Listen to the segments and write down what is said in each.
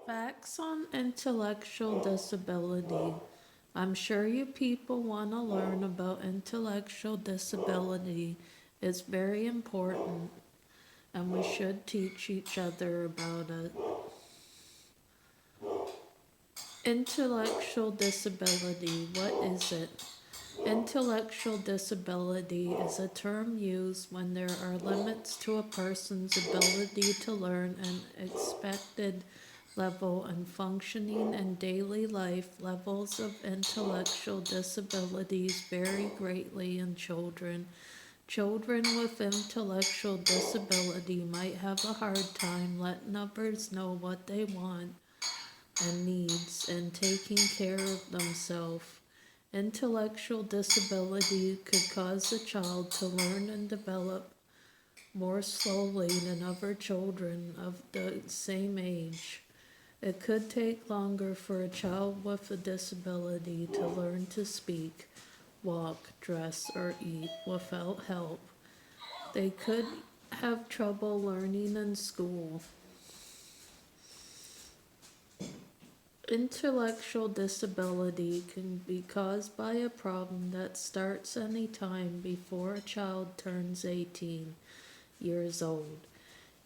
Facts on intellectual disability. I'm sure you people want to learn about intellectual disability. It's very important, and we should teach each other about it. Intellectual disability, what is it? Intellectual disability is a term used when there are limits to a person's ability to learn an expected level and functioning in daily life. Levels of intellectual disabilities vary greatly in children. Children with intellectual disability might have a hard time letting others know what they want and needs and taking care of themselves. Intellectual disability could cause a child to learn and develop more slowly than other children of the same age. It could take longer for a child with a disability to learn to speak, walk, dress, or eat without help. They could have trouble learning in school. Intellectual disability can be caused by a problem that starts any time before a child turns 18 years old.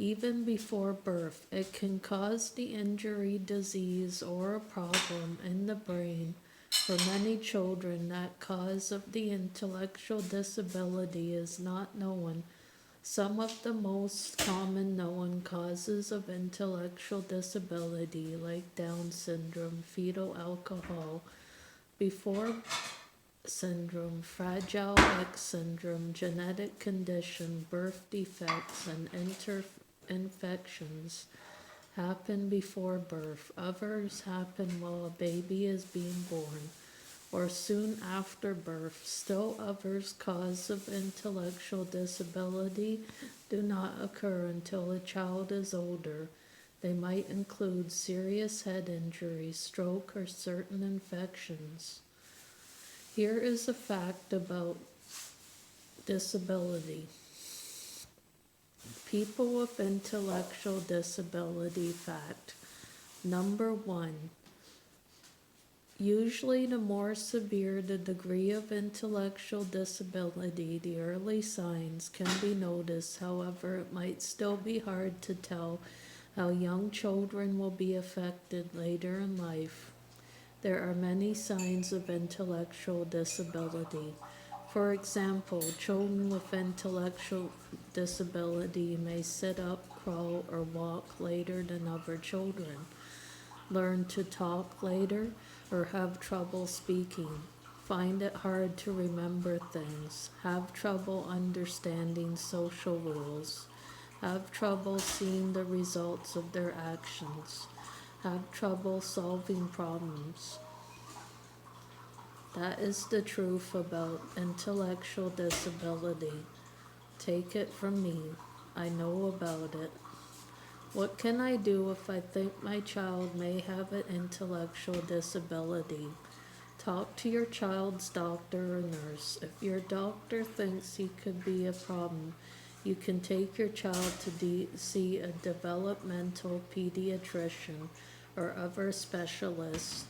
Even before birth, it can cause the injury, disease, or a problem in the brain. For many children, that cause of the intellectual disability is not known. Some of the most common known causes of intellectual disability, like Down syndrome, fetal alcohol before syndrome, Fragile X syndrome, genetic condition, birth defects, and infections happen before birth. Others happen while a baby is being born or soon after birth. Still others cause of intellectual disability do not occur until a child is older. They might include serious head injury, stroke, or certain infections. Here is a fact about disability. People with intellectual disability fact. Number one, usually the more severe the degree of intellectual disability, the early signs can be noticed. However, it might still be hard to tell how young children will be affected later in life. There are many signs of intellectual disability. For example, children with intellectual disability may sit up, crawl, or walk later than other children, learn to talk later, or have trouble speaking, find it hard to remember things, have trouble understanding social rules, have trouble seeing the results of their actions, have trouble solving problems. That is the truth about intellectual disability. Take it from me. I know about it. What can I do if I think my child may have an intellectual disability? Talk to your child's doctor or nurse. If your doctor thinks he could be a problem, you can take your child to see a developmental pediatrician or other specialist,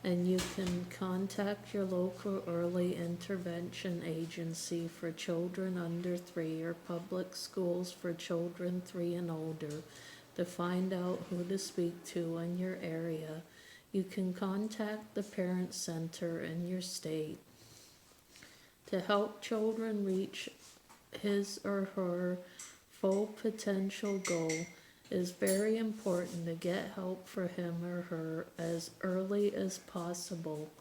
and you can contact your local early intervention agency for children under 3 or public schools for children 3 and older to find out who to speak to in your area. You can contact the parent center in your state. To help children reach his or her full potential goal, is very important to get help for him or her as early as possible.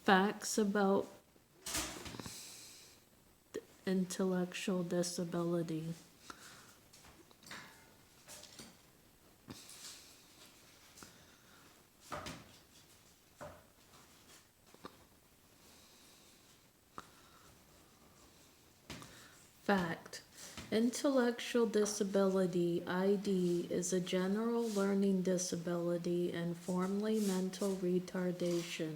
Facts about intellectual disability. Fact. Intellectual disability, ID, is a general learning disability and formally mental retardation.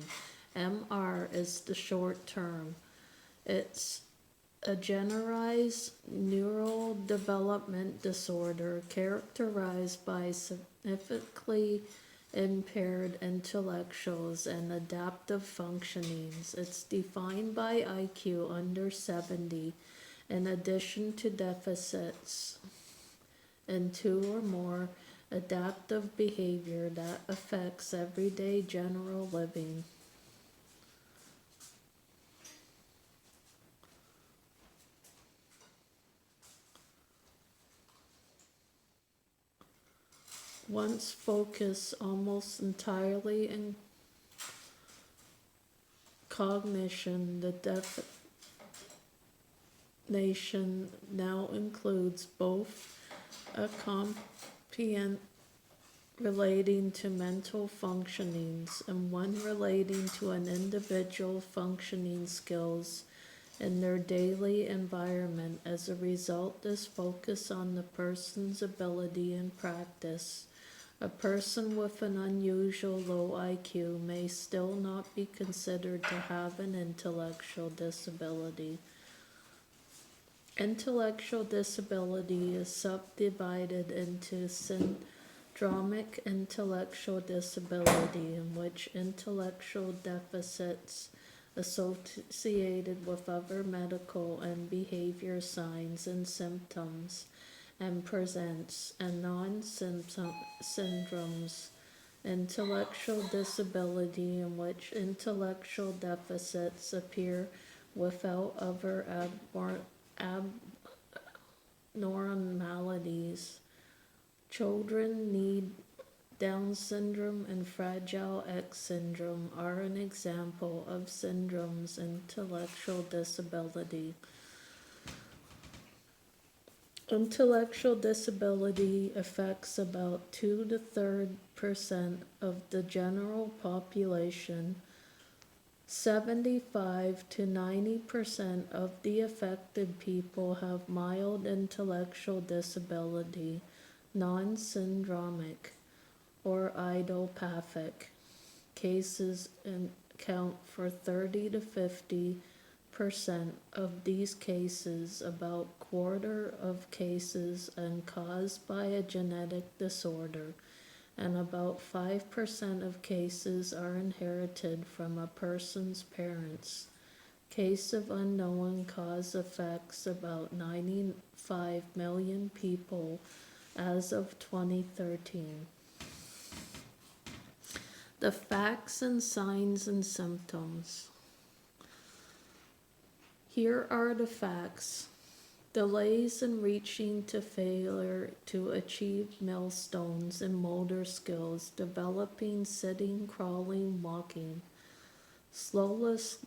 MR is the short term. It's a generalized neural development disorder characterized by significantly impaired intellectuals and adaptive functionings. It's defined by IQ under 70, in addition to deficits in two or more adaptive behavior that affects everyday general living. Once focused almost entirely in cognition, the definition now includes both a component relating to mental functionings and one relating to an individual functioning skills in their daily environment. As a result, this focus on the person's ability and practice. A person with an unusual low IQ may still not be considered to have an intellectual disability. Intellectual disability is subdivided into syndromic intellectual disability, in which intellectual deficits associated with other medical and behavior signs and symptoms and presents, and non-symptom syndromes. Intellectual disability, in which intellectual deficits appear without other abnormalities. Children need Down syndrome and Fragile X syndrome are an example of syndromes intellectual disability. Intellectual disability affects about 2 to 3% of the general population. 75 to 90% of the affected people have mild intellectual disability, non-syndromic or idiopathic. Cases account for 30 to 50% of these cases. About quarter of cases are caused by a genetic disorder, and about 5% of cases are inherited from a person's parents. Case of unknown cause affects about 95 million people as of 2013. The facts and signs and symptoms. Here are the facts. Delays in reaching to failure to achieve milestones in motor skills, developing sitting, crawling, walking. Slowness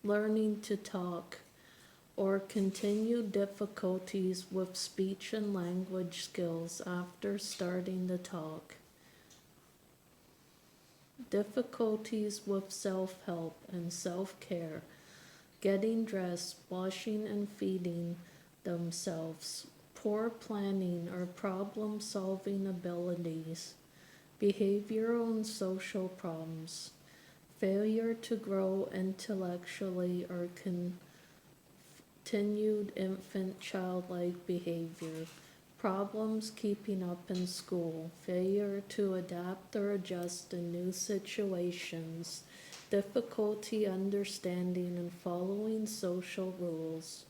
learning to talk, or continued difficulties with speech and language skills after starting to talk. Difficulties with self-help and self-care, getting dressed, washing and feeding themselves, poor planning or problem-solving abilities, behavioral and social problems, failure to grow intellectually or continued infant childlike behavior, problems keeping up in school, failure to adapt or adjust in new situations, difficulty understanding and following social rules.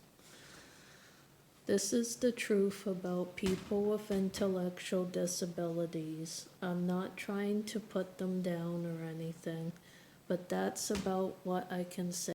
This is the truth about people with intellectual disabilities. I'm not trying to put them down or anything, but that's about what I can say.